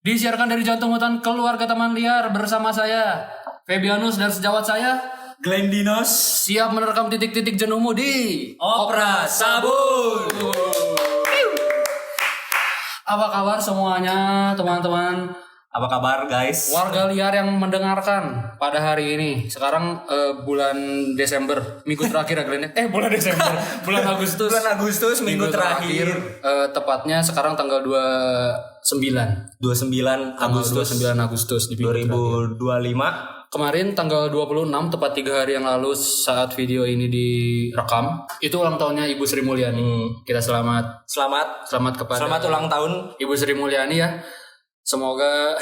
Disiarkan dari jantung hutan keluarga teman liar bersama saya Febianus dan sejawat saya Glenn Dinos. siap menerkam titik-titik jenuhmu di Opera Sabun. Apa kabar semuanya teman-teman Apa kabar guys? warga liar yang mendengarkan pada hari ini. Sekarang bulan Desember, minggu terakhir ya Glenn ya? Bulan Desember, bulan Agustus. Bulan Agustus minggu terakhir. Tepatnya sekarang tanggal 29 Agustus 29 Agustus di minggu terakhir. 2025. Kemarin tanggal 26 tepat 3 hari yang lalu saat video ini direkam, itu ulang tahunnya Ibu Sri Mulyani. Kita selamat kepada Selamat ulang tahun. Ibu Sri Mulyani ya. Semoga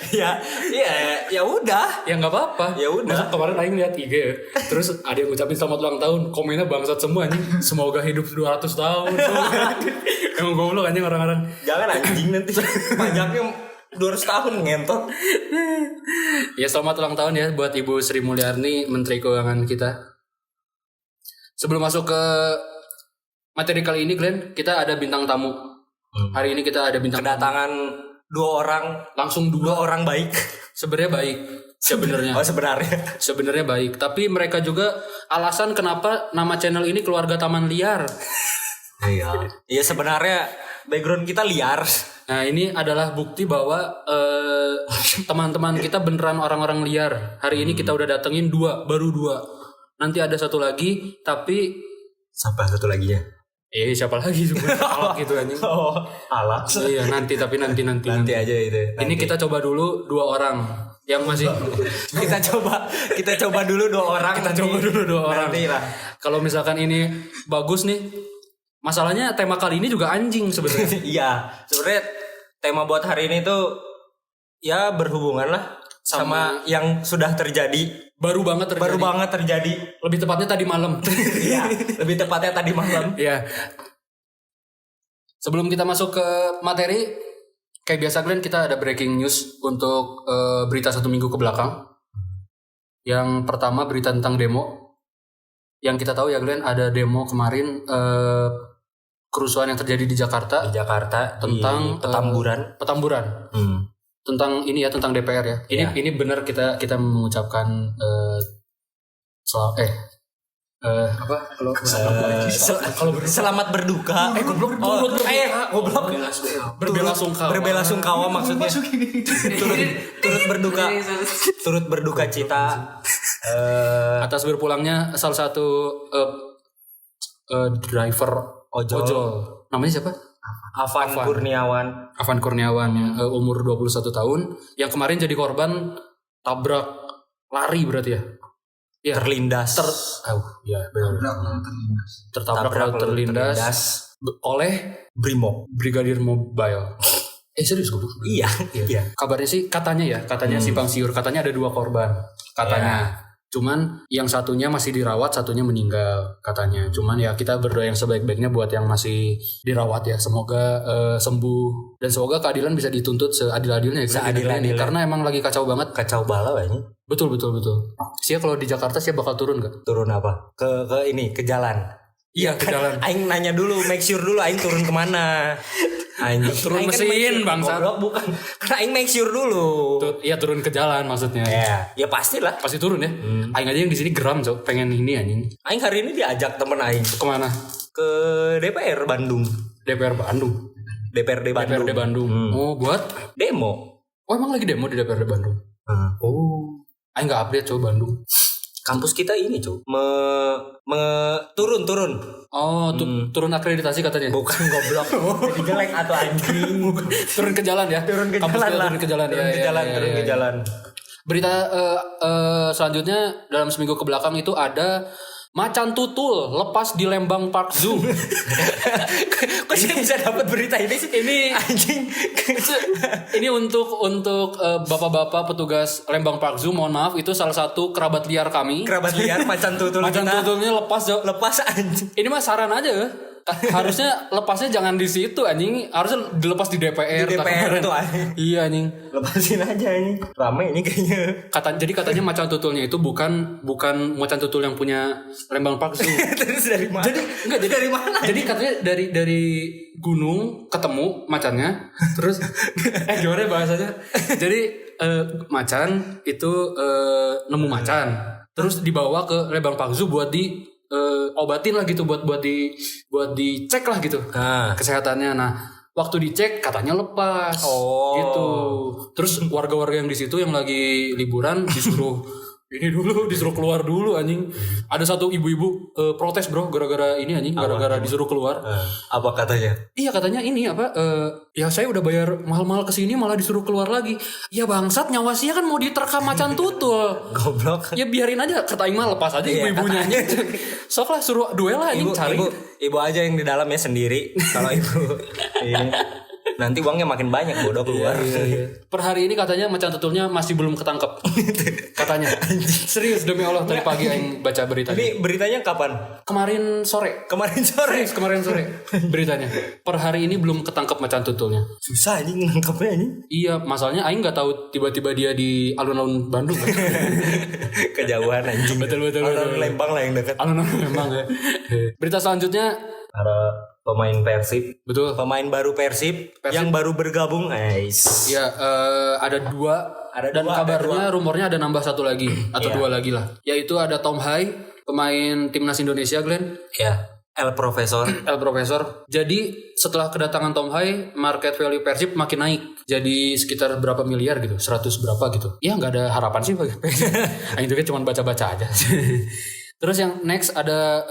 ya udah. ya nggak apa-apa. Ya udah. Masa kemarin Aing lihat IG ya. Terus ada yang ngucapin selamat ulang tahun, komennya bangsat semua anjing. Semoga hidup 200 tahun. Emang goblok anjing orang-orang. Jangan anjing nanti pajaknya 200 tahun ngentot. Ya selamat ulang tahun ya buat Ibu Sri Mulyani, Menteri Keuangan kita. Sebelum masuk ke materi kali ini Glenn, kita ada bintang tamu. Hari ini kita ada bintang Kedatangan dua orang, langsung dua orang baik. sebenarnya baik sebenarnya. Oh sebenarnya. Sebenarnya baik, tapi mereka juga alasan kenapa nama channel ini Keluarga Taman Liar. Iya. Iya sebenarnya background kita liar. Nah, ini adalah bukti bahwa teman-teman kita beneran orang-orang liar. Hari ini kita udah datengin baru dua. Nanti ada satu lagi, tapi Sampai satu lagi ya. siapa lagi alak gitu anjing. Oh, alat. Iya, nanti Nanti aja itu. Ini kita coba dulu 2 orang yang masih kita coba dulu 2 orang. coba dulu 2 orang. Nanti lah. Kalau misalkan ini bagus nih, masalahnya tema kali ini juga anjing sebenarnya. Iya, sebenarnya tema buat hari ini tuh ya berhubungan lah sama yang sudah terjadi. Baru banget terjadi. Lebih tepatnya tadi malam. Iya, lebih tepatnya tadi malam. Iya. Sebelum kita masuk ke materi, kayak biasa Glenn, kita ada breaking news untuk berita 1 minggu ke belakang. Yang pertama berita tentang demo. Yang kita tahu ya Glenn, ada demo kemarin kerusuhan yang terjadi di Jakarta. Tentang Petamburan. Tentang ini ya, tentang DPR ya. Ini benar kita mengucapkan selamat berduka. Goblok. Berbela sungkawa maksudnya. Turut berduka cita atas berpulangnya salah satu driver ojol. Namanya siapa? Afan Kurniawan ya, umur 21 tahun yang kemarin jadi korban tabrak lari berarti ya. Ya, terlindas. Tertabrak lalu terlindas oleh Brigadir Mobile. Serius gue? Iya. Kabarnya sih katanya simpang siur, katanya ada 2 korban katanya. Cuman yang satunya masih dirawat, satunya meninggal katanya. Cuman ya kita berdoa yang sebaik-baiknya buat yang masih dirawat ya. Semoga sembuh dan semoga keadilan bisa dituntut seadil-adilnya ya. Seadil-adilnya. Karena emang lagi kacau banget. Kacau bala banyak. Betul. Sia kalau di Jakarta Sia bakal turun gak? Turun apa? Ke jalan. Iya, ke jalan. Aing nanya dulu, make sure dulu Aing turun kemana. Anjing. Turun Aing mesin bangsat. Bukan. Karena Aing make sure dulu. Iya, turun ke jalan maksudnya. Ya pastilah. Pasti turun ya. Aing aja yang di sini geram cok, pengen ini anjing. Aing hari ini diajak temen Aing Kemana? ke DPR Bandung. DPRD Bandung. Oh, buat Demo. Oh, emang lagi demo di DPRD Bandung. Oh, Aing nggak update coba Bandung. Kampus kita ini cuy turun. Oh, turun akreditasi katanya. Bukan goblok. Jadi jelek atau anjing. Turun ke jalan ya. Turun ke jalan. Berita selanjutnya dalam seminggu ke belakang itu ada macan tutul lepas di Lembang Park Zoo. Kok sih bisa dapat berita ini sih? Ini anjing. Ini untuk bapak-bapak petugas Lembang Park Zoo, mohon maaf itu salah satu kerabat liar kami. Macan tutul. Macan tutulnya lepas anjing. Ini mah saran aja. harusnya lepasnya jangan di situ anjing, harusnya dilepas di DPR. Di DPR tuh anjing. Iya anjing. Lepasin aja ini. Rame ini kayaknya. Jadi katanya macan tutulnya itu bukan macan tutul yang punya Lembang Park Zoo. Terus dari mana? Jadi dari mana? Jadi katanya dari gunung ketemu macannya, terus gimana ya bahasanya? Jadi macan itu nemu macan, terus dibawa ke Lembang Park Zoo buat obatin lah gitu, buat dicek lah gitu kesehatannya. Nah waktu dicek katanya lepas gitu. Terus warga-warga yang di situ yang lagi liburan disuruh disuruh keluar dulu anjing. Ada satu ibu-ibu protes bro gara-gara ini anjing, gara-gara disuruh keluar. Apa katanya? Iya katanya ini ya saya udah bayar mahal-mahal kesini malah disuruh keluar lagi. Ya bangsat, nyawasinya kan mau diterkam macan tutul. Goblok. Ya biarin aja, kata Aing mah lepas aja ibu-ibunya anjing. Sok lah suruh duel lah anjing, cari. Ibu aja yang di dalam ya sendiri. Kalau ibu ini nanti uangnya makin banyak bodoh keluar. Iya. Per hari ini katanya macan tutulnya masih belum ketangkep. Katanya. Serius demi Allah, tadi pagi Aing baca beritanya. Ini beritanya kapan? Kemarin sore. Serius, kemarin sore beritanya. Per hari ini belum ketangkep macan tutulnya. Susah anjing nangkapnya anjing. Iya, masalahnya Aing nggak tahu tiba-tiba dia di alun-alun Bandung kan. Kejauhan anjing. Betul. Alun Lembang lah yang dekat. Alun-alun Lembang ya. Berita selanjutnya ada pemain Persib. Betul. Pemain baru Persib yang baru bergabung. Iya, ada dua. Dan kabarnya rumornya ada nambah satu lagi atau dua lagi lah. Yaitu ada Tom Hai, pemain timnas Indonesia Glenn. Ya. El Profesor. Jadi setelah kedatangan Tom Hai, market value Persib makin naik. Jadi sekitar berapa miliar gitu, 100 berapa gitu. Ya nggak ada harapan sih bagi Persib. Itu kan cuma baca-baca aja. Terus yang next ada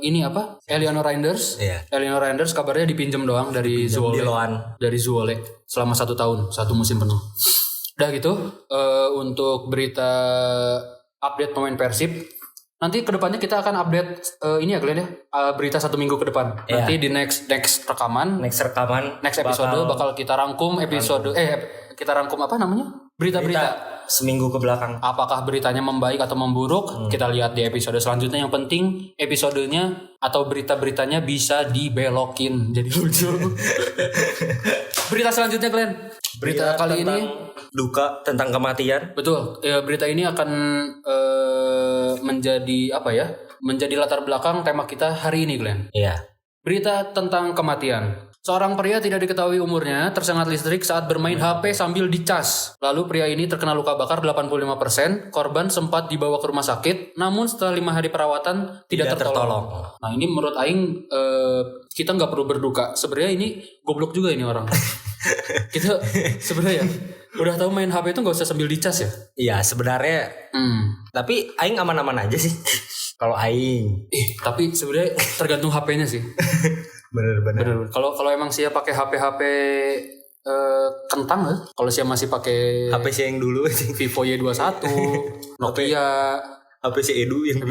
ini apa? Eleanor Reinders. Iya. Eleanor Reinders kabarnya dipinjam doang dari Zwolle. Dari Zwolle selama 1 tahun, 1 musim penuh. Udah gitu untuk berita update pemain Persib. Nanti kedepannya kita akan update ini ya Glenn ya, berita 1 minggu ke depan. Yeah. Nanti di next rekaman, next episode bakal kita rangkum kita rangkum apa namanya? Berita-berita seminggu ke belakang. Apakah beritanya membaik atau memburuk? Kita lihat di episode selanjutnya. Yang penting episodenya atau berita-beritanya bisa dibelokin jadi lucu. Berita selanjutnya Glenn. Berita kali ini duka tentang kematian. Betul. Berita ini akan menjadi apa ya? Menjadi latar belakang tema kita hari ini Glenn. Iya. Berita tentang kematian. Seorang pria tidak diketahui umurnya tersengat listrik saat bermain HP sambil dicas. Lalu pria ini terkena luka bakar 85%. Korban sempat dibawa ke rumah sakit, namun setelah 5 hari perawatan tidak tertolong. Nah ini menurut Aing kita nggak perlu berduka. Sebenarnya ini goblok juga ini orang. Kita sebenarnya udah tahu main HP itu nggak usah sambil dicas ya. Iya sebenarnya. Tapi Aing aman-aman aja sih. Kalau Aing. Tapi sebenarnya tergantung HP-nya sih. Bener. Kalau emang sih pakai HP kentang ya. Kalau sih masih pakai HP sih yang dulu Vivo Y21, Nokia, HP si Edu yang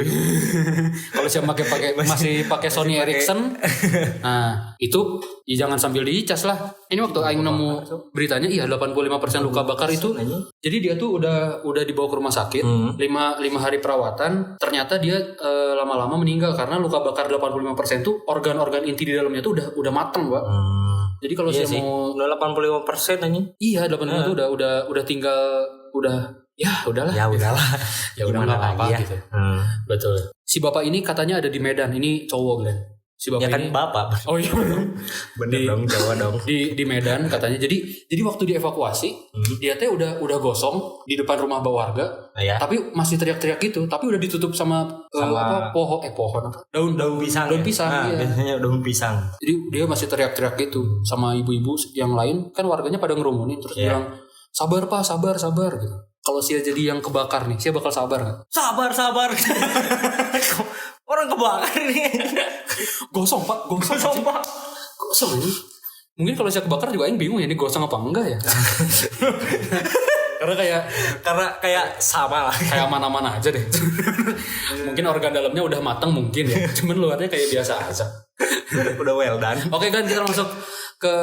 kalau sih masih pakai Sony Ericsson. Nah, itu ya jangan sambil dicas lah. Ini waktu aing nemu beritanya 85% luka bakar itu. Jadi dia tuh udah dibawa ke rumah sakit, 5 hari perawatan. Ternyata dia lama-lama meninggal karena luka bakar 85% tuh organ-organ inti di dalamnya tuh udah mateng, Pak. Jadi kalau saya mau 85% aja. Iya, 85% tuh udah tinggal ya udahlah. Ya udah enggak apa-apa gitu. Betul. Si bapak ini katanya ada di Medan. Ini cowok Glenn. Si bapak ya kan ini bapak. Oh iya bener dong, Jawa dong. Di Medan katanya. Jadi waktu dievakuasi, dia teh udah gosong di depan rumah warga. Ya. Tapi masih teriak-teriak gitu, tapi udah ditutup sama pohon apa? Daun pisang. Daun pisang. Nah, iya. Biasanya daun pisang. Jadi dia masih teriak-teriak gitu sama ibu-ibu yang lain, kan warganya pada ngerumunin terus bilang, "Sabar Pak, sabar gitu." Kalau saya jadi yang kebakar nih, saya bakal sabar gak? Sabar. Orang kebakar nih. Gosong Pak. Gosong ini. Mungkin kalau saya kebakar juga Aing bingung ya ini gosong apa enggak ya. Karena kayak sama lah. Kayak aman-aman aja deh. Mungkin organ dalamnya udah matang mungkin ya. Cuman luarnya kayak biasa aja. Udah well done. Oke kan kita masuk ke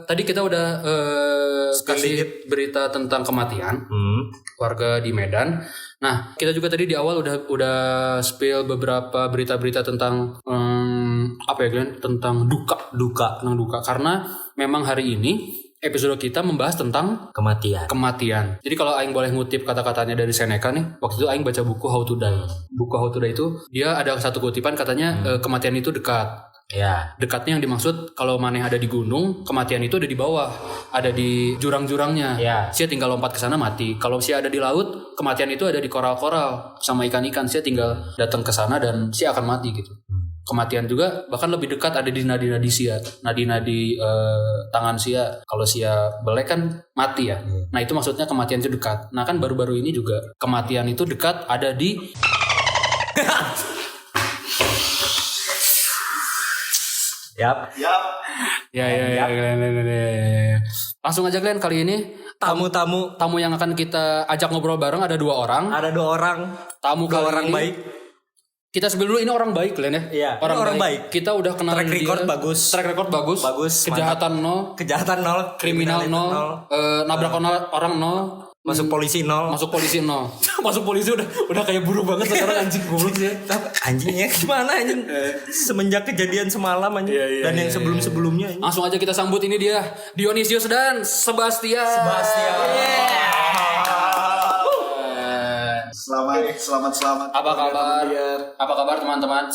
tadi kita udah kasih berita tentang kematian warga di Medan. Nah kita juga tadi di awal udah spill beberapa berita-berita tentang apa ya Glenn? Tentang duka karena memang hari ini episode kita membahas tentang kematian. Jadi kalau aing boleh ngutip kata-katanya dari Seneca nih, waktu itu aing baca buku How to Die. Buku How to Die itu dia ada satu kutipan katanya kematian itu dekat. Ya. Dekatnya yang dimaksud kalau maneh ada di gunung, kematian itu ada di bawah, ada di jurang-jurangnya. Ya. Sia tinggal lompat ke sana mati. Kalau sia ada di laut, kematian itu ada di koral-koral sama ikan-ikan. Sia tinggal datang ke sana dan sia akan mati gitu. Kematian juga bahkan lebih dekat ada di nadi-nadi sia, nadi-nadi tangan sia. Kalau sia belek kan mati ya. Nah itu maksudnya kematian itu dekat. Nah kan baru-baru ini juga kematian itu dekat ada di Yap. Ya. Langsung aja Glenn, kali ini tamu yang akan kita ajak ngobrol bareng ada 2 orang. Ada 2 orang. Tamu dua kali orang ini, baik. Kita sebelum dulu ini orang baik Glenn ya. Iya, orang baik. Kita udah kenal Track record bagus. Track record bagus. Kejahatan Kejahatan 0. Kriminal 0. Nabrak orang 0. Masuk polisi 0. Masuk polisi 0. Masuk polisi udah kayak buru banget sekarang anjing goblok sih. Anjingnya gimana anjing? Semenjak kejadian semalam anjing dan yang sebelum-sebelumnya anjing. Langsung aja kita sambut ini dia Dionysius dan Sebastian. Selamat. Apa kabar? Apa kabar teman-teman?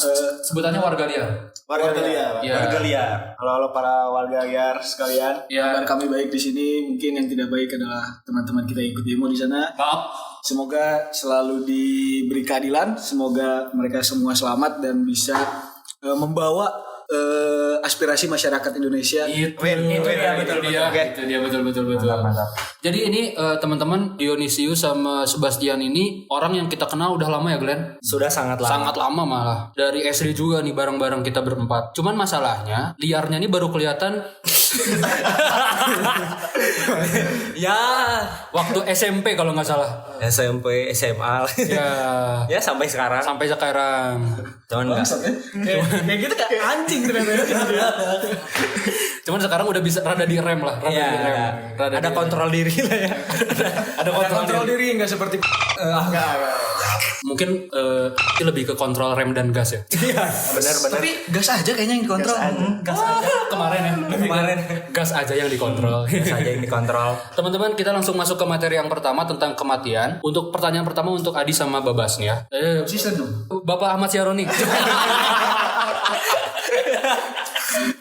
Sebutannya warga liar. Warga liar. Halo para warga liar sekalian. Ya. Kabar kami baik di sini. Mungkin yang tidak baik adalah teman-teman kita yang ikut demo di sana. Maaf. Semoga selalu diberi keadilan. Semoga mereka semua selamat dan bisa membawa aspirasi masyarakat Indonesia. Itu dia betul. Mantap. Jadi ini teman-teman Dionysius sama Sebastian ini orang yang kita kenal udah lama ya Glenn? Sudah sangat lama. Sangat lama malah. Dari SD juga nih bareng-bareng kita berempat. Cuman masalahnya liarnya nih baru kelihatan Ya, waktu SMP kalau nggak salah. SMP, SMA. Ya sampai sekarang. Cuman enggak. Kayak gitu kayak anjing ternyata. Cuman sekarang udah bisa rada direm lah. Ada kontrol diri lah ya. Ada kontrol diri. Enggak seperti Mungkin lebih ke kontrol rem dan gas ya. Iya, benar. Tapi gas aja kayaknya yang dikontrol. Gas aja. Kemarin gas aja yang dikontrol. Gas aja yang dikontrol. Teman-teman, kita langsung masuk ke materi yang pertama tentang kematian. Untuk pertanyaan pertama untuk Adi sama Babas nih ya. Season dong. Bapak Ahmad Syaroni.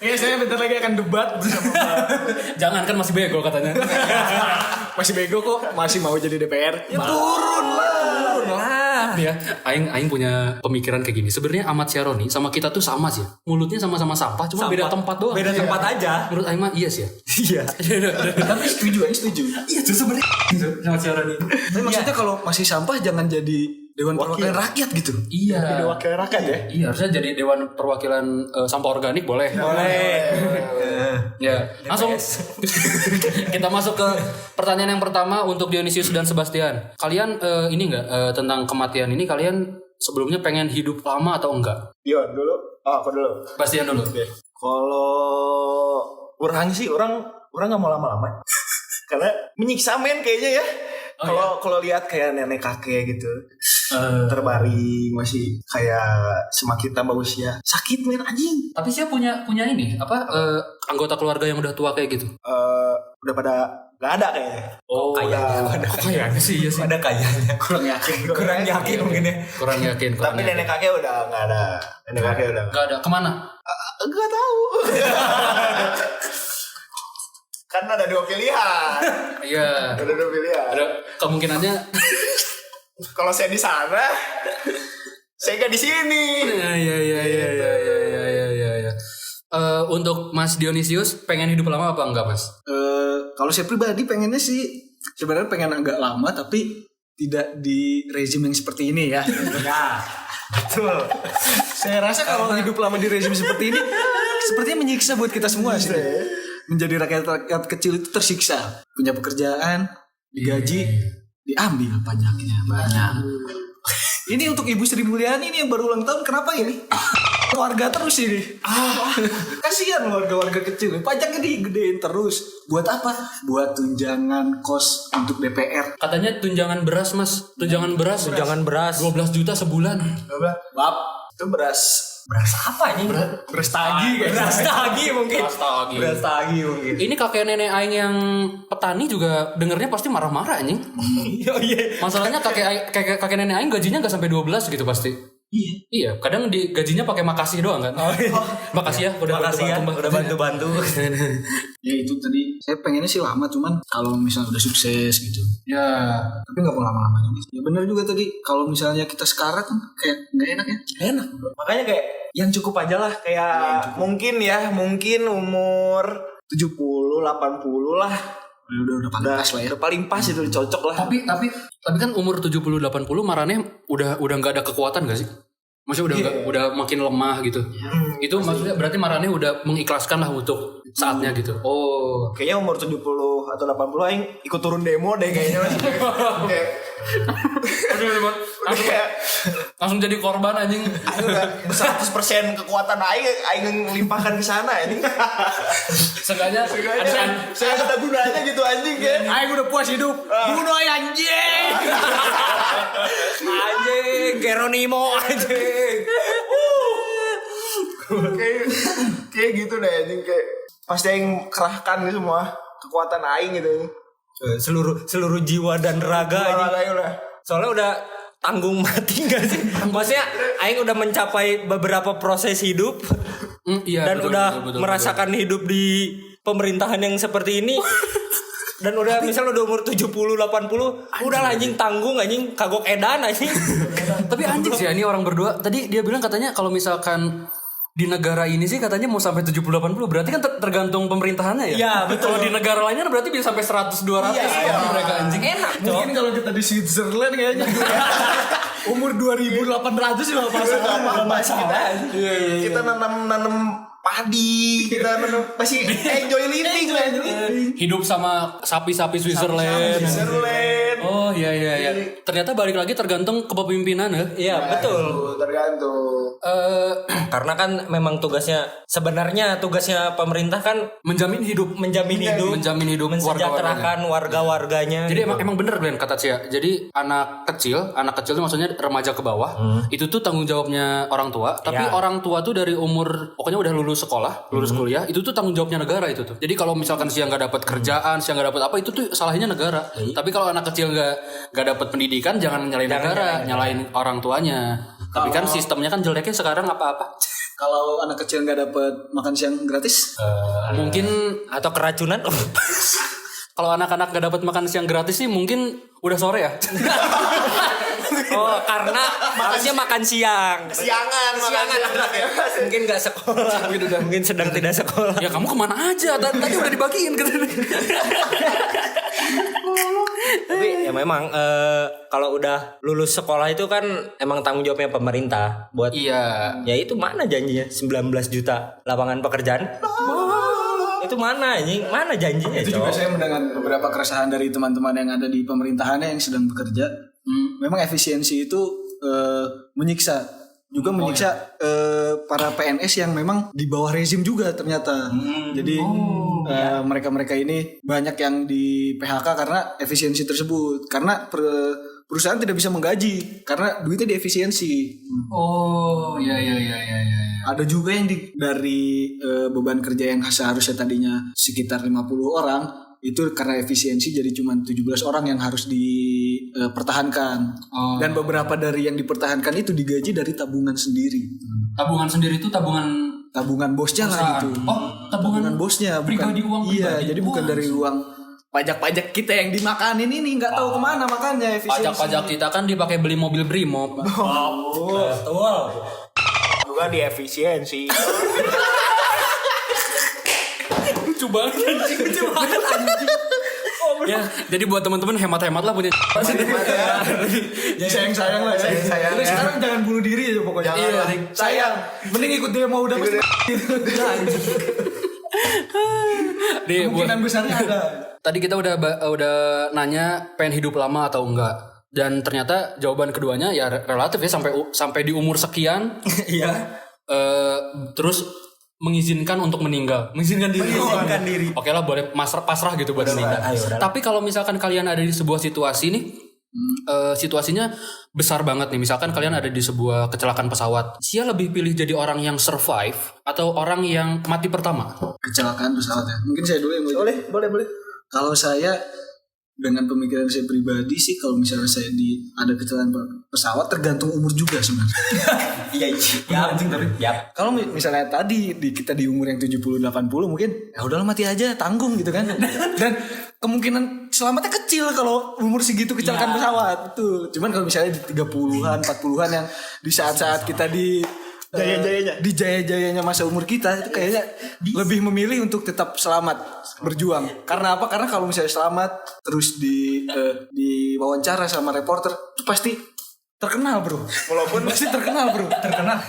Iya, saya bentar lagi akan debat sama Jangan, kan masih bego katanya. masih bego kok, masih mau jadi DPR. Ya turun lah. Ya, aing punya pemikiran kayak gini. Sebenarnya Ahmad Syaroni sama kita tuh sama sih. Mulutnya sama-sama sampah, cuma beda tempat doang. Beda tempat aja. Menurut aing mah iya sih ya. Iya. Tapi setuju. Iya tuh sebenarnya. Ahmad Syaroni. Tapi maksudnya kalau masih sampah jangan jadi Dewan Perwakilan Rakyat gitu. Iya. Dewan Perwakilan Rakyat ya. Iya, harusnya jadi Dewan Perwakilan Sampah Organik boleh. Ya, langsung kita masuk ke pertanyaan yang pertama untuk Dionysius dan Sebastian. Kalian ini enggak tentang kematian ini kalian sebelumnya pengen hidup lama atau enggak? Yo dulu. Oh, aku dulu. Sebastian dulu. Kalau orang sih orang nggak mau lama-lama karena menyiksa men kayaknya ya. Kalau lihat kayak nenek kakek gitu terbaring masih kayak semakin tambah usia sakit men anjing. Tapi saya punya ini apa anggota keluarga yang udah tua kayak gitu. Udah pada nggak ada kayaknya. Oh, kayaknya sih iya sih. Ada kayaknya. Kurang yakin mungkin ya. Kurang yakin. Tapi nenek kakek udah nggak ada. Nenek kakek udah nggak ada. Kemana? nggak tahu. Kan ada 2 pilihan. Iya. Ada 2 pilihan. Ada kemungkinannya. Kalau saya di sana, saya nggak di sini. Iya. Untuk Mas Dionysius pengen hidup lama apa enggak Mas? Kalau saya pribadi pengennya sih sebenarnya pengen agak lama tapi tidak di rezim yang seperti ini ya. Ya. Betul. Saya rasa kalau hidup lama di rezim seperti ini sepertinya menyiksa buat kita semua sih. Menjadi rakyat kecil itu tersiksa. Punya pekerjaan, digaji, diambil pajaknya banyak. Ini untuk Ibu Sri Mulyani ini yang baru ulang tahun, kenapa ini? Keluarga terus ini. Kasihan warga-warga kecil. Pajaknya digedein terus. Buat apa? Buat tunjangan kos untuk DPR. Katanya tunjangan beras Mas. Tunjangan beras 12 juta sebulan. Bab, itu beras Beras apa ini? Beras tagi kayak Beras tagi mungkin. Astagi. Beras tagi mungkin. Ini kakek nenek aing yang petani juga dengernya pasti marah-marah anjing. Iya. Masalahnya kakek nenek aing gajinya nggak sampai 12 gitu pasti. Iya, kadang di gajinya pakai makasih doang kan. Makasih ya udah Makasih ya, bantu-bantu. udah bantu-bantu. Ya itu tadi saya pengennya sih lama, cuman kalau misalnya udah sukses gitu Ya, tapi nggak mau lama-lama juga. Ya benar juga tadi, kalau misalnya kita sekarat kan kayak nggak enak ya. Enak. Makanya kayak yang cukup aja lah, kayak mungkin umur 70, 80 lah. Udah pantas lah ya. Udah paling pas itu, cocok lah. tapi kan umur 70 80 Marane udah nggak ada kekuatan gak sih? Maksudnya udah makin lemah gitu. Itu maksudnya berarti Marane udah mengikhlaskan lah untuk saatnya gitu. Oh, Kayaknya umur 70 atau 80 aing ikut turun demo deh kayaknya masih. Kayak kayak langsung jadi korban anjing. aing udah 100% kekuatan aing limpahkan ke sana ini. Sengaja Saya ada gunanya gitu anjing kan. Aing udah puas hidup. Bunuh aja anjing. Anjing, Geronimo anjing. kayak gitu deh anjing, kayak pasti aing kerahkan nih semua kekuatan aing gitu. Seluruh jiwa dan raga anjing. Aing udah. Soalnya udah tanggung mati gak sih? Maksudnya aing udah mencapai beberapa proses hidup iya, dan betul, udah betul, merasakan hidup di pemerintahan yang seperti ini. Dan udah misalnya udah umur 70 80, udah lah anjing tanggung anjing kagok edan anjing. Tapi anjing sih ini orang berdua. Tadi dia bilang katanya kalau misalkan di negara ini sih katanya mau sampai 70 80, berarti kan tergantung pemerintahannya ya. Iya, betul. Kalau di negara lainnya berarti bisa sampai 100 200 Iya. mereka anjing. Enak, Cok. Mungkin kalau kita di Switzerland kayaknya umur 2800 juga masalah. Kita nanam padi, kita nanam pasti enjoy living lah. Hidup sama sapi-sapi Switzerland. Oh iya. Ternyata balik lagi tergantung kepemimpinan ya. Iya, betul. Tergantung. Karena kan memang sebenarnya tugasnya pemerintah kan Menjamin hidup. menjamin hidup mensejahterakan warga-warganya. Jadi emang bener Glenn kata Cia. Jadi anak kecil itu maksudnya remaja ke bawah, itu tuh tanggung jawabnya orang tua. Tapi orang tua tuh dari umur pokoknya udah lulus sekolah, lulus kuliah, itu tuh tanggung jawabnya negara itu tuh. Jadi kalau misalkan siang nggak dapat kerjaan, siang nggak dapat apa, itu tuh salahnya negara. Tapi kalau anak kecil nggak dapat pendidikan, jangan nyalain negara, nyalain orang tuanya. Tapi kan sistemnya kan jeleknya sekarang apa-apa. Kalau anak kecil nggak dapat makan siang gratis, Mungkin Atau keracunan. kalau anak-anak nggak dapat makan siang gratis sih mungkin udah sore ya. Oh, karena harusnya makan siang. Siangan anak ya. Mungkin nggak sekolah. Mungkin sedang tidak sekolah. Ya kamu kemana aja? Tadi udah dibagiin gitu. Tapi ya memang kalau udah lulus sekolah itu kan emang tanggung jawabnya pemerintah buat. Iya. Ya itu mana janjinya 19 juta lapangan pekerjaan? Itu mana anjing? Mana janjinya, itu juga Cok? saya mendengar beberapa keresahan dari teman-teman yang ada di pemerintahannya yang sedang bekerja. Memang efisiensi itu menyiksa para PNS yang memang di bawah rezim juga ternyata. Jadi mereka-mereka ini banyak yang di PHK karena efisiensi tersebut. Karena perusahaan tidak bisa menggaji karena duitnya diefisiensi. Oh, iya. Ada juga yang dari beban kerja yang seharusnya tadinya sekitar 50 orang itu karena efisiensi jadi cuma 17 orang yang harus dipertahankan. Dan beberapa dari yang dipertahankan itu digaji dari tabungan sendiri. Tabungan sendiri itu tabungan Bosnya lah itu. Oh, tabungan bosnya bukan pribadi, uang iya, pribadi. jadi bukan dari uang pajak-pajak kita yang dimakanin ini nggak tahu kemana makannya efisiensi. Pajak-pajak kita kan dipakai beli mobil Brimob. Betul. Juga di efisiensi. Lucu banget anjing. Ya, jadi buat teman-teman hemat-hemat lah punya. Sayang lah. Terus sekarang jangan bunuh diri aja pokoknya. Iya, sayang. Mending ikut demo udah pasti. Kemungkinan besarnya ada. Tadi kita udah nanya pengen hidup lama atau enggak. Dan ternyata jawaban keduanya ya relatif ya sampai di umur sekian. Iya. Terus mengizinkan untuk meninggal, mengizinkan diri. Oke lah boleh pasrah gitu buat meninggal. Tapi kalau misalkan kalian ada di sebuah situasi nih, Situasinya besar banget nih. Misalkan kalian ada di sebuah kecelakaan pesawat, Sia lebih pilih jadi orang yang survive atau orang yang mati pertama? Kecelakaan pesawat ya. Mungkin saya dulu yang Boleh. Kalau saya dengan pemikiran saya pribadi sih, kalau misalnya saya ada kecelakaan pesawat, tergantung umur juga sebenarnya. Ya. Kalau misalnya tadi kita di umur yang 70-80 mungkin ya udahlah mati aja, tanggung gitu kan. Dan kemungkinan selamatnya kecil kalau umur segitu kecelakaan pesawat. Betul. Cuman kalau misalnya di 30-an, 40-an yang di saat-saat kita di Jaya-jayanya. di jaya-jayanya masa umur kita, itu kayaknya lebih memilih untuk tetap selamat berjuang. Karena apa? Karena kalau misalnya selamat terus di wawancara sama reporter, itu pasti terkenal, bro. Walaupun Pasti terkenal, bro.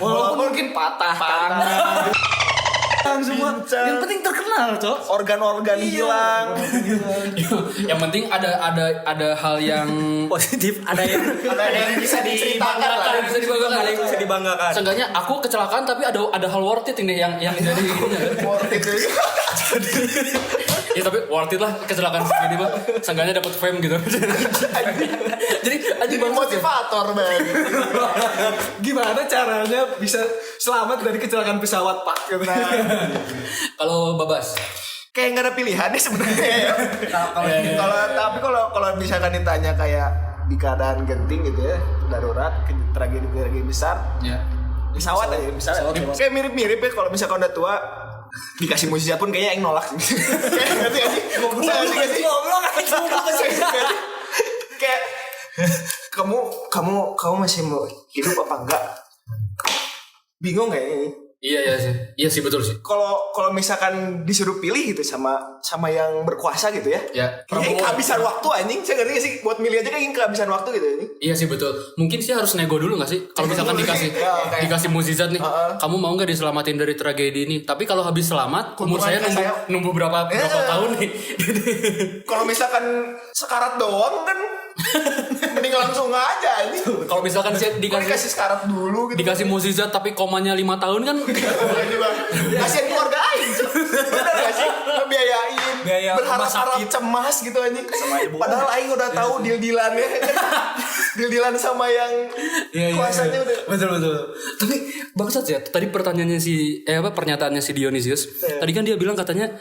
Walaupun mungkin patah tangan semua. Yang penting terkenal, Cok. organ-organ hilang. Yang penting ada hal yang Positif, ada yang bisa diceritakan lah. ada yang bisa dibanggakan. ada yang bisa dibanggakan. Seenggaknya aku kecelakaan tapi ada hal worth it ini yang jadi ya tapi worth it lah kecelakaan segini mah. Seenggaknya dapat fame gitu. Jadi anjing banget. Motivator banget. Gimana caranya bisa selamat dari kecelakaan pesawat, Pak? Kalau Babas, Kayak nggak ada pilihannya sebenarnya ya. Kalau misalkan ditanya kayak di keadaan genting gitu ya, darurat, tragedi besar, ya. pesawat aja misalnya. Kayak mirip-mirip ya, kalau misalkan udah tua dikasih mukjizat pun kayaknya yang nolak. Kayak ngerti gak sih? Kayak kamu masih mau hidup apa enggak? Bingung gak ini? Iya sih betul sih. Kalau misalkan disuruh pilih gitu sama yang berkuasa gitu ya. Ya. Kayaknya kehabisan waktu anjing. Saya ngerti gak sih buat milih aja kayaknya kehabisan waktu gitu anjing. Iya sih betul. Mungkin sih harus nego dulu gak sih? Kalau misalkan dikasih mukjizat nih, kamu mau nggak diselamatin dari tragedi ini? Tapi kalau habis selamat, umur saya nunggu berapa tahun nih? Kalau misalkan sekarat doang kan mending langsung aja ini. Kalau misalkan saya dikasih sekarat dulu gitu. dikasih mukjizat tapi komanya 5 tahun kan? Kasihan keluarga aing. Bener gak sih? Ngebiayain. Biaya rumah Berharap sakit. cemas gitu anjing. Padahal aing udah tahu deal-dealannya. Deal-dealan sama yang kuasanya udah. Betul. Tapi bangsat ya. Tadi pernyataannya si Dionysius. Tadi kan dia bilang katanya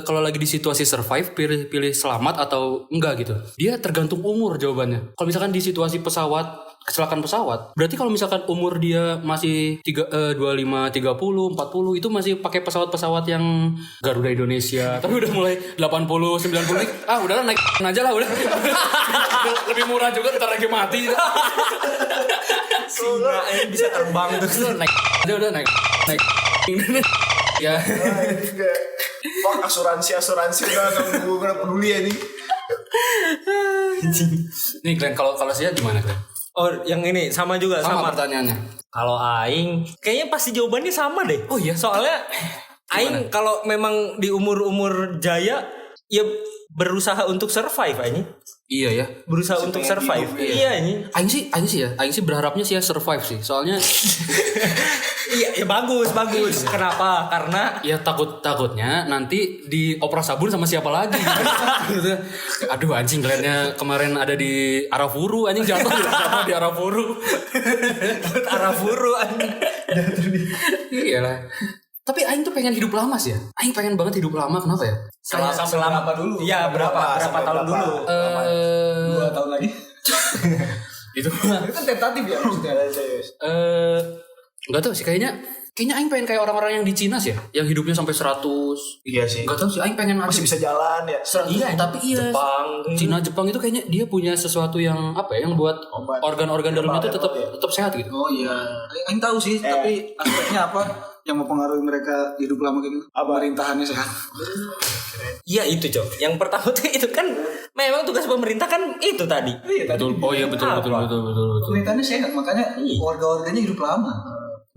kalau lagi di situasi survive pilih selamat atau enggak gitu. Dia tergantung umur jawabannya. Kalau misalkan di situasi kecelakaan pesawat, berarti kalau misalkan umur dia masih 25, 30, 40 itu masih pakai pesawat-pesawat yang Garuda Indonesia. Tapi udah mulai 80, 90 udahlah naik aja lah udah. Lebih murah juga ntar lagi mati. Singa bisa terbang tuh. Naik aja udah naik. Ya. Fuck asuransi udah gak peduli ya nih. Nih Glenn, kalau saya gimana Glenn? Oh, yang ini sama juga Sama sama. pertanyaannya. Kalau aing kayaknya pasti jawabannya sama deh. Oh iya? Soalnya aing kalau memang di umur jaya ya berusaha untuk survive aing. Iya ya. Berusaha untuk survive. Iya ini. Aing sih berharapnya sih ya survive sih. Soalnya Iya, ya bagus. Kenapa? Karena ya takutnya nanti dioper sabun sama siapa lagi. Gitu. Aduh anjing Glennnya kemarin ada di Arafuru anjing jatuh di Arafuru. Arafuru anjing. Iyalah. Tapi Aing tuh pengen hidup lama sih ya. Aing pengen banget hidup lama, kenapa ya? Selama berapa dulu? Iya, berapa tahun dulu? 2 tahun lagi. Itu Itu kan tentatif ya maksudnya. Enggak tahu sih kayaknya Aing pengen kayak orang-orang yang di Cina sih ya, yang hidupnya sampai 100. Iya sih. Enggak tahu sih Aing pengen Masih bisa jalan ya. 100, tapi iya. Jepang. Jepang itu kayaknya dia punya sesuatu yang yang buat organ-organ dalamnya itu tetap sehat gitu. Oh iya. Aing tahu sih, tapi aspeknya apa yang mempengaruhi mereka hidup lama kayak gitu? Pemerintahannya sehat. Iya itu Cok. Yang pertama tuh itu kan memang tugas pemerintah kan itu tadi. Betul. Oh iya betul. Pemerintahannya sehat, makanya warga-warganya hidup lama.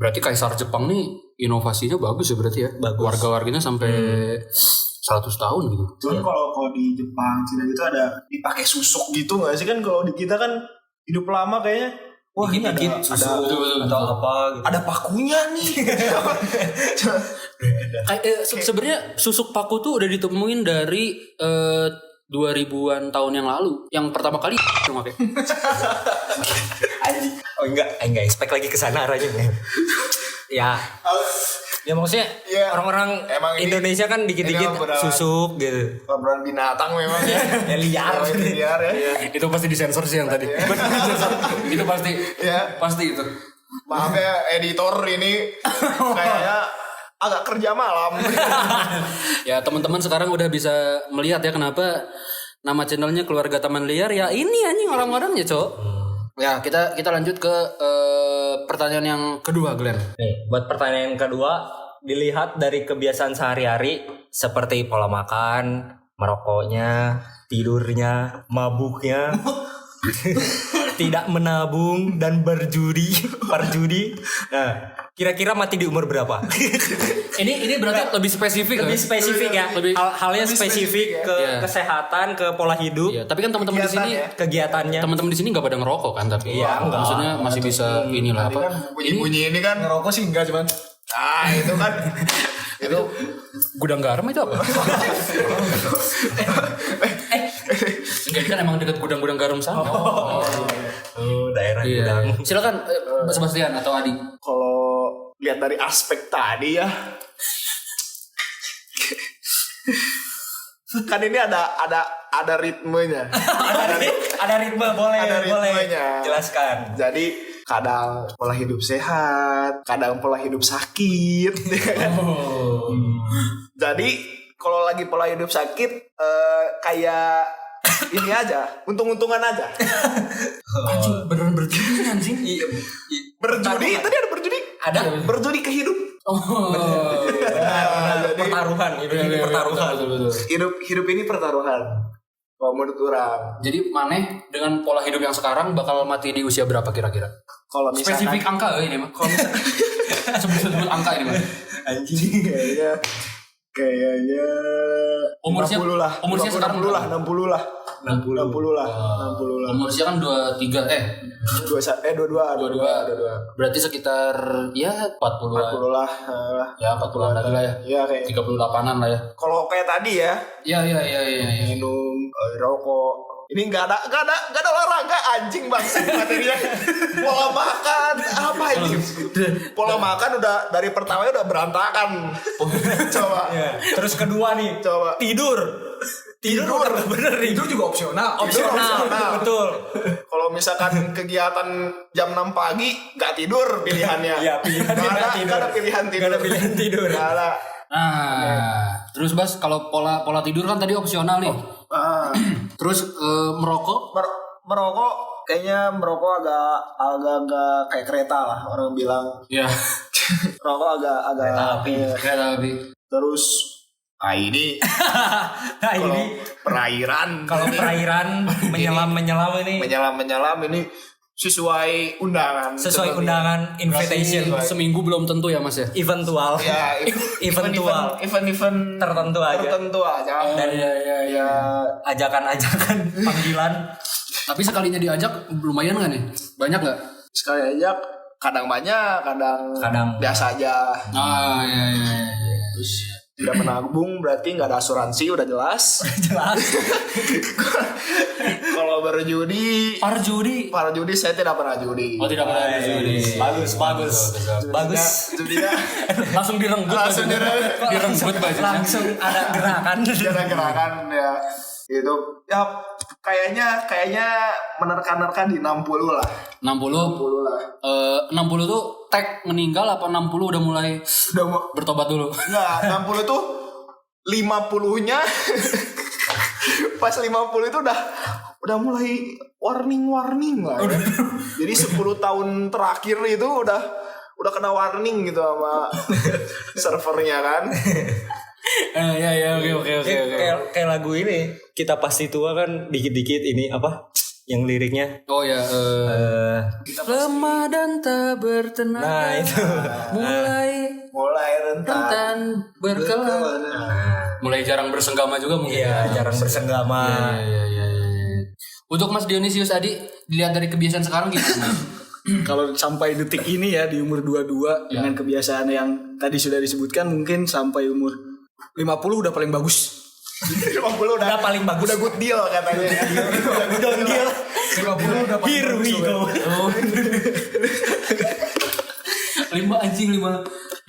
Berarti Kaisar Jepang nih inovasinya bagus ya berarti ya. Bagus. Warga-warganya sampai 100 tahun gitu. Cuman kalau di Jepang, Cina gitu ada dipakai susuk gitu nggak sih kan? Kalau di kita kan hidup lama kayaknya. Wah ini ada apa gitu. Ada pakunya nih. Sebenarnya susuk paku tuh udah ditemuin dari 2000-an tahun yang lalu yang pertama kali pakai. Oh enggak expect lagi ke sana arahnya. Ya. Ya maksudnya orang-orang emang ini- Indonesia kan dikit-dikit ini obrolan- susuk gitu. Obrolan binatang memang ya. Ya liar. Liar ya. Itu pasti disensor sih yang tadi. Itu pasti. Ya. Pasti itu. Maaf ya editor ini kayaknya agak kerja malam. Ya teman-teman sekarang udah bisa melihat ya kenapa nama channelnya Keluarga Taman Liar. Ya ini anjing orang-orangnya, Cok. Ya kita lanjut ke pertanyaan yang kedua, Glenn. Nih, buat pertanyaan kedua, dilihat dari kebiasaan sehari-hari seperti pola makan, merokoknya, tidurnya, mabuknya, tidak menabung dan perjudi. Nah, kira-kira mati di umur berapa? Ini berarti lebih spesifik. Lebih spesifik ya. Lebih- Halnya spesifik ke Iya. kesehatan, ke pola hidup, Iya, tapi kan teman-teman di sini kegiatannya. teman-teman di sini nggak pada ngerokok kan, tapi Iya, enggak. maksudnya masih bisa inilah apa? Bunyi-bunyi ini kan. Ngerokok sih enggak cuman. Itu kan. Itu Gudang garam itu apa? Enggak, kan emang dekat gudang-gudang garam sana. Daerah Iya. gudang. Silakan Mas Sebastian atau Adi. kalau lihat dari aspek tadi ya. Kan ini ada ritmenya. Ada ritme, boleh. Ada ritmenya. Jelaskan. Jadi kadang pola hidup sehat, kadang pola hidup sakit. Jadi kalau lagi pola hidup sakit kayak ini aja, untung-untungan aja. Anjing beneran berjudi anjing. Iya. Berjudi, tadi ada berjudi. Ada. Berjudi ke hidup. Jadi Pertaruhan, ini pertaruhan. hidup ini pertaruhan. Kalau menurut orang. Jadi Maneh dengan pola hidup yang sekarang bakal mati di usia berapa kira-kira? Kalau misalkan Spesifik angka ini mah. Kalau sebut angka ini mah. anjing kayaknya Umurnya 60 lah. umurnya sekarang 60 lah, 60 lah. 60 lah. Umurnya kan 23 22. berarti sekitar ya 40-an. 40 lah. Ya 40-an lagi lah ya. Ya kayak 38-an lah ya. kalau kayak tadi ya, Iya. minum, rokok. Ini enggak ada olahraga anjing bangsa materinya. Pola makan apa ini? Pola makan udah dari pertama udah berantakan. Coba. Terus kedua nih, Coba. tidur bener nih. Itu juga opsional. Opsional. Betul. Kalau misalkan kegiatan jam 6 pagi nggak tidur pilihannya. Iya, pilihannya nggak tidur. Nggak ada pilihan tidur. Nggak ada pilihan tidur. Nggak ada. Nah, terus Bas kalau pola tidur kan tadi opsional nih. Ah. Terus merokok Merokok kayaknya agak kayak kereta lah orang bilang. ya. Rokok agak Kereta api. terus ini Nah, kalau ini perairan kalau perairan menyelam ini menyelam ini sesuai undangan. sesuai seperti- undangan invitation Seminggu belum tentu ya Mas ya. eventual. Ya, Eventual. event Tertentu aja. tertentu aja. Dan Ya, ajakan-ajakan panggilan. Tapi sekalinya diajak lumayan nggak nih? Banyak nggak? sekali aja kadang banyak, Kadang. biasa aja. Ah iya. Terus tidak menabung berarti nggak ada asuransi, udah jelas. Jelas. Kalau berjudi, para judi saya tidak pernah judi. Oh tidak pernah berjudi. Bagus. Judinya Langsung direnggut. langsung direnggut bajunya. Langsung ada gerakan. ada gerakan ya. Itu ya kayaknya menerka-nerka di 60 lah. 60 lah. 60 tuh tag meninggal apa 60 udah mulai Udah mau bertobat dulu? enggak, 60 tuh 50-nya pas 50 itu udah mulai warning lah ya. Jadi 10 tahun terakhir itu udah kena warning gitu sama servernya kan. Ya oke. Kayak lagu ini kita pasti tua kan dikit-dikit ini apa yang liriknya Oh ya lemah dan tak bertenaga. nah itu Mulai rentan. rentan berkelana. Mulai jarang bersenggama juga mungkin. iya jarang bersenggama. Iya. Untuk Mas Dionysius Adi dilihat dari kebiasaan sekarang gimana? Kalau sampai detik ini ya di umur 22 dengan kebiasaan yang tadi sudah disebutkan mungkin sampai umur 50 udah paling bagus. 50 Udah paling bagus. Udah good deal katanya. Down deal. 50 udah paling Here we bagus, go.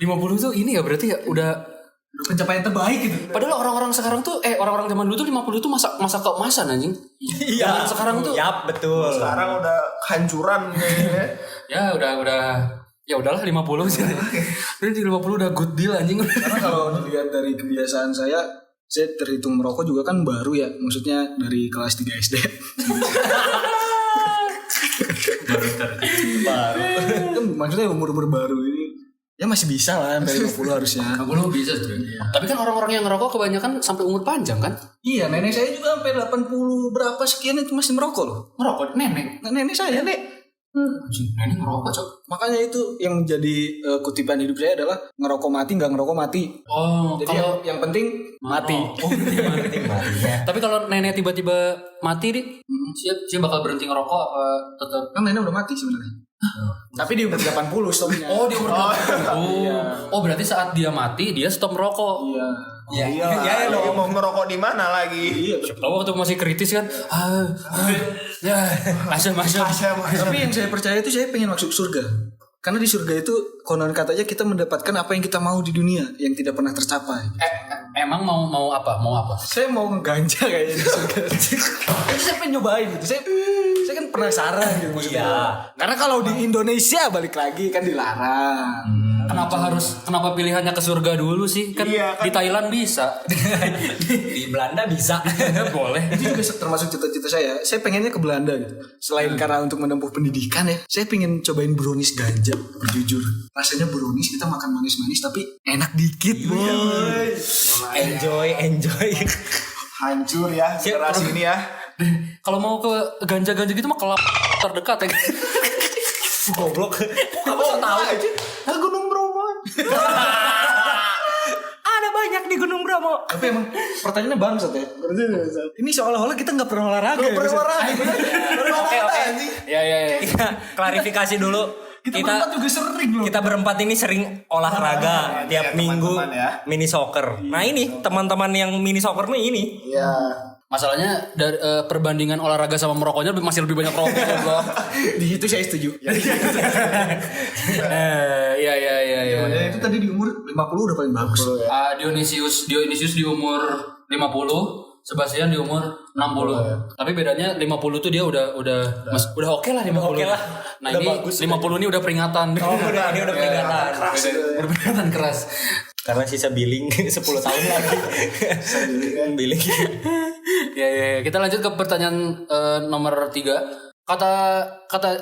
50 tuh ini ya berarti ya udah pencapaian terbaik gitu. padahal orang-orang sekarang tuh orang-orang zaman dulu tuh 50 tuh masa keemasan anjing. Iya. Sekarang tuh Yap, betul. Sekarang udah hancuran kayaknya. ya ya udahlah 50 sih. Berarti 50 udah good deal anjing. Karena kalau dilihat dari kebiasaan saya terhitung merokok juga kan baru ya. Maksudnya dari kelas 3 SD. baru. Kan maksudnya umur-umur baru ini ya masih bisa lah sampai 50 harusnya. 50 bisa sebenarnya. Tapi kan orang-orang yang ngerokok kebanyakan sampai umur panjang kan? Iya, nenek saya juga sampai 80 berapa sekian itu masih merokok loh. Ngerokok nenek. Nah, nenek saya, Nek. Anjing, nenek ngerokok, Cok. Makanya itu yang menjadi kutipan hidup saya adalah ngerokok mati nggak ngerokok mati. Oh, Jadi kalau yang penting mati. Oh, tapi kalau nenek tiba-tiba mati nih, dia bakal berhenti ngerokok apa tetap? Kan nenek udah mati sebenarnya. Tapi di umur 80 stopnya. Oh, dia umur oh, berarti saat dia mati dia stop merokok. Iya. Iya, mau ngerokok di mana lagi? Iya. Tahu waktu masih kritis kan? Ya, masuk. Tapi yang saya percaya itu saya pengen masuk surga. Karena di surga itu konon katanya kita mendapatkan apa yang kita mau di dunia yang tidak pernah tercapai. Emang mau apa? Mau apa? Saya mau ngeganja kayaknya di surga. Saya pengen nyobain gitu. Saya kan penasaran gitu maksudnya. Iya. Karena kalau di Indonesia balik lagi kan dilarang. Kenapa pilihannya ke surga dulu sih? Kan Iya, kan. di Thailand bisa. Di Belanda bisa. Boleh. Itu juga termasuk cita-cita saya. Saya pengennya ke Belanda gitu. Selain karena untuk menempuh pendidikan ya, saya pengen cobain brownies ganja. Jujur, rasanya brownies kita makan manis-manis tapi enak dikit, boy. Enjoy. Hancur ya generasi ini ya. Kalau mau ke ganja-ganja gitu mah kelap terdekat ya. Goblok. Kamu tahu aja. Nah, Gunung Bromo. Ada banyak di Gunung Bromo. Tapi emang pertanyaannya bangsat ya. Ini seolah-olah kita nggak pernah olahraga. Gak pernah olahraga. Oke. Ya. Klarifikasi dulu. Kita berempat juga sering loh. Kita berempat ini sering olahraga tiap ya, minggu teman-teman ya. mini soccer. Nah ini teman-teman yang mini soccer nih ini. Iya. Masalahnya dari perbandingan olahraga sama merokoknya masih lebih banyak rokok goblok. Di itu saya setuju. Iya. Ya, itu tadi di umur 50 udah paling bagus. Dionysius di umur 50, Sebastian di umur 60. Tapi bedanya 50 tuh dia udah oke lah 50. Oke lah. Nah, Udah ini bagus, 50 ini udah peringatan. Ini udah peringatan. Udah peringatan keras. Karena sisa billing 10 tahun lagi. Billing. Ya. Kita lanjut ke pertanyaan nomor 3.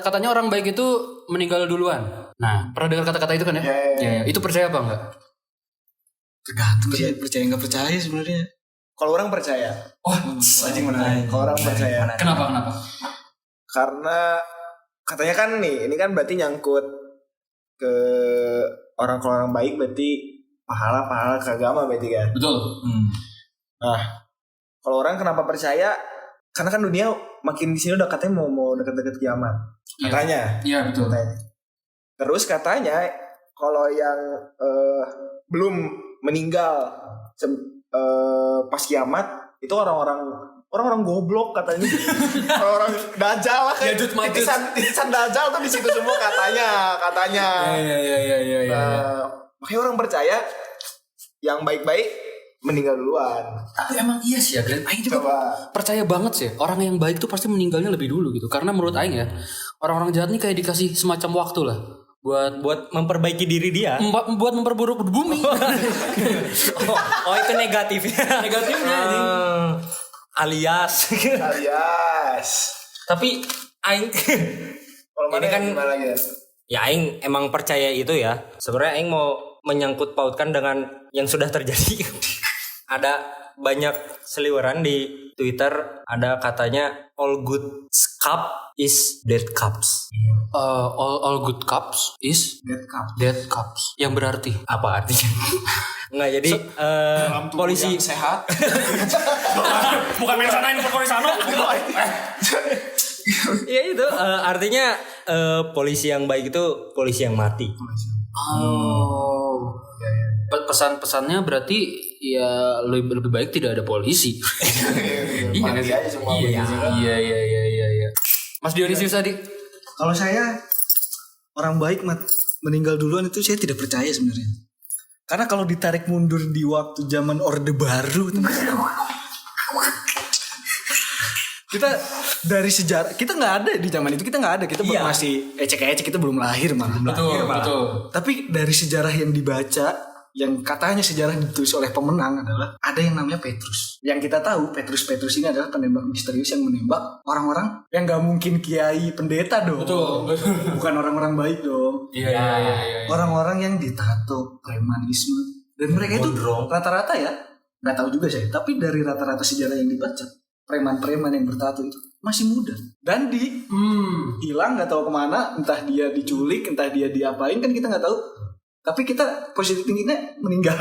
Katanya orang baik itu meninggal duluan. Nah, pernah dengar kata-kata itu kan ya? Ya. Itu percaya apa enggak? Tergantung sih percaya nggak percaya sebenarnya. Kalau orang percaya. Oh, Anjing menarik. Kalau orang percaya. kenapa? Karena katanya kan nih, ini kan berarti nyangkut ke orang baik berarti pahala ke agama berarti kan. Betul. Nah, kalau orang kenapa percaya? Karena kan dunia makin di sini udah katanya mau deket-deket kiamat. Katanya. Iya, betul. Katanya. Terus katanya kalau yang belum meninggal pas kiamat itu orang-orang goblok katanya. Orang dajal lah kayak titisan dajal tuh di situ semua katanya. Iya. Makanya orang percaya yang baik-baik meninggal duluan. Tapi emang iya sih ya Glenn. Aing juga Coba. percaya banget sih. Orang yang baik tuh pasti meninggalnya lebih dulu gitu. Karena menurut Aing ya, orang-orang jahat nih kayak dikasih semacam waktu lah buat Memperbaiki diri dia. buat memperburuk bumi. Oh itu negatifnya. Negatifnya anjing. Alias. Tapi Aing Kalau ini kan gimana lagi? ya Aing emang percaya itu ya. Sebenarnya Aing mau menyangkut pautkan dengan yang sudah terjadi. Ada banyak seliweran di Twitter, ada katanya all good cup is dead cups. all good cups is dead cups. Yang berarti Apa artinya? Enggak jadi polisi sehat. bukan main sana ini di sana. ya itu artinya polisi yang baik itu polisi yang mati. Oh. Pesan-pesannya berarti ya lebih baik tidak ada polisi. Iya nggak sih? Mati aja semua. Iya. Mas Dionisius tadi. Kalau saya orang baik meninggal duluan itu saya tidak percaya sebenarnya. Karena kalau ditarik mundur di waktu zaman Orde Baru kita dari sejarah kita nggak ada di zaman itu, kita nggak ada, kita masih ecek-ecek, kita belum lahir malah. Betul. Tapi dari sejarah yang dibaca, yang katanya sejarah ditulis oleh pemenang adalah ada yang namanya Petrus. Yang kita tahu Petrus ini adalah penembak misterius yang menembak orang-orang yang nggak mungkin kiai pendeta dong. Betul. Bukan orang-orang baik dong. Iya. Orang-orang yang ditato premanisme, dan mereka itu rata-rata ya, nggak tahu juga saya, tapi dari rata-rata sejarah yang dibaca, preman-preman yang bertato itu masih muda dan hilang nggak tahu kemana, entah dia diculik, entah dia diapain, kan kita nggak tahu. Tapi kita positif tingginya meninggal.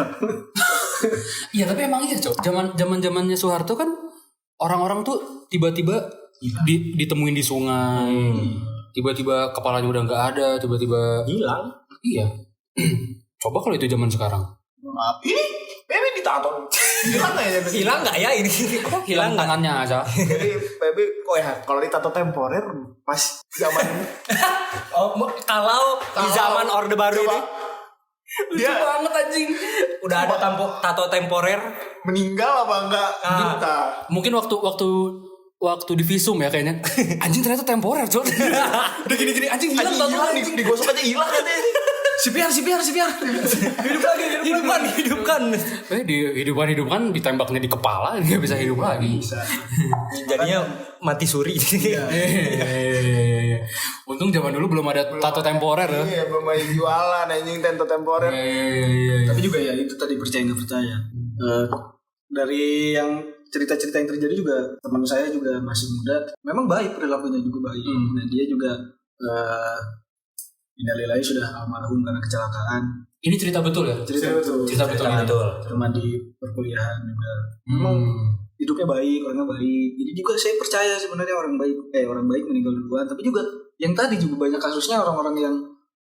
Iya, tapi emang iya, Cok. Zamannya Soeharto kan orang-orang tuh tiba-tiba ditemuin di sungai. Tiba-tiba kepalanya udah nggak ada, tiba-tiba hilang. Iya. Coba kalau itu zaman sekarang. Maaf, ini PB ditato. Hilang nggak ya ini? Hilang tangannya aja. Jadi PB kok ya kalau ditato temporer pas zaman Kalau di zaman Orde Baru ini Lucu banget anjing. udah ada tato temporer. meninggal apa enggak? Mungkin waktu di visum ya kayaknya. Anjing ternyata temporer, Cok. Udah gini-gini anjing hilang tatoan. Digosok aja hilang katanya. CPR. Hidupkan. Hidupkan ditembaknya di kepala dia bisa hidup lagi. Jadinya mati suri. Iya. Untung zaman dulu belum ada tato temporer ya. Iya, belum ada jualan anjing tato temporer. Iya. Tapi juga ya itu tadi percaya nggak percaya. Dari yang cerita-cerita yang terjadi juga, teman saya juga masih muda, memang baik, perilakunya juga baik. Dan dia juga innalillahi sudah almarhum karena kecelakaan. Ini cerita betul ya? Cerita betul. Teman di perkuliahan juga. Memang hidupnya baik, orangnya baik. Jadi juga saya percaya sebenarnya orang baik meninggal duluan. Tapi juga yang tadi juga banyak kasusnya orang-orang yang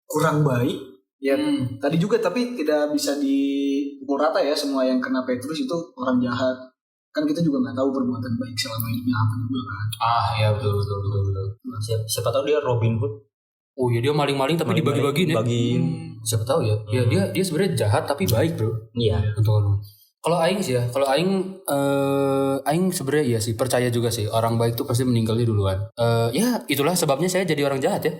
kurang baik. Ya tadi juga, tapi tidak bisa dipukul rata ya, semua yang kena Petrus itu orang jahat. Kan kita juga nggak tahu perbuatan baik selama hidupnya apa juga kan. Ya betul. Siapa tahu dia Robin Hood. Oh ya, dia maling-maling tapi dibagi-bagiin ya. Siapa tahu ya. Ya dia sebenarnya jahat tapi baik, Bro. Iya. Betul. Kalau aing sih ya, aing sebenarnya iya sih, percaya juga sih orang baik tuh pasti meninggalnya duluan. Ya itulah sebabnya saya jadi orang jahat ya.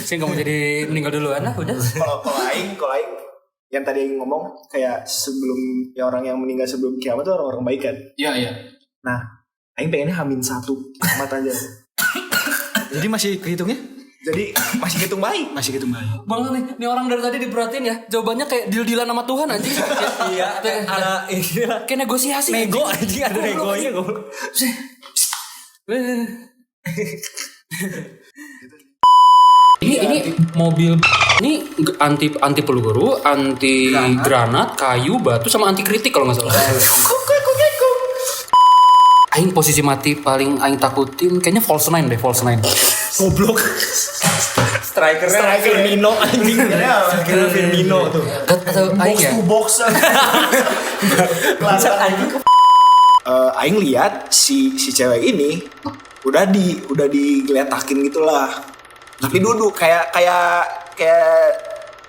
Saya nggak mau jadi meninggal duluan lah, udah. Kalau aing yang tadi aing ngomong kayak sebelum ya, orang yang meninggal sebelum kiamat itu orang-orang baik kan. Iya. Nah, aing pengennya H-1 kiamat aja. Jadi masih kehitungnya? Jadi masih hitung baik. Bang nih orang dari tadi diperhatiin ya, jawabannya kayak deal-dealan sama Tuhan anjing. Iya, ada kayak negosiasi. Nego anjing, ada negonya goblok. Ini mobil ini anti peluru, anti granat, kayu, batu sama anti kritik kalau nggak salah. Aing posisi mati paling aing takutin kayaknya false 9. Goblok. Striker Firmino anjing. Striker Firmino tuh. Atau aing ya. Box. Aing lihat si cewek ini udah digeletakin gitulah. Tapi duduk kayak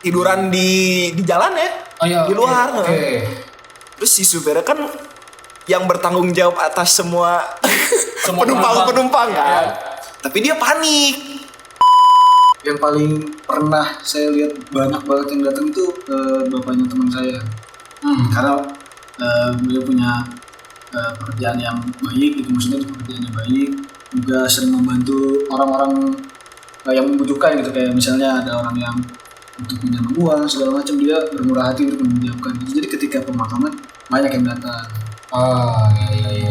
tiduran di jalan ya. Di luar. Okay. Terus si supirnya kan yang bertanggung jawab atas semua penumpang kan. Tapi dia panik. Yang paling pernah saya lihat banyak banget yang datang itu bapaknya teman saya. Karena beliau punya pekerjaan yang baik, itu maksudnya pekerjaannya baik, juga sering membantu orang-orang yang membutuhkan gitu, kayak misalnya ada orang yang untuk pinjam uang segala macam, dia bermurah hati untuk meminjamkan. Jadi ketika pemakaman banyak yang datang. Iya.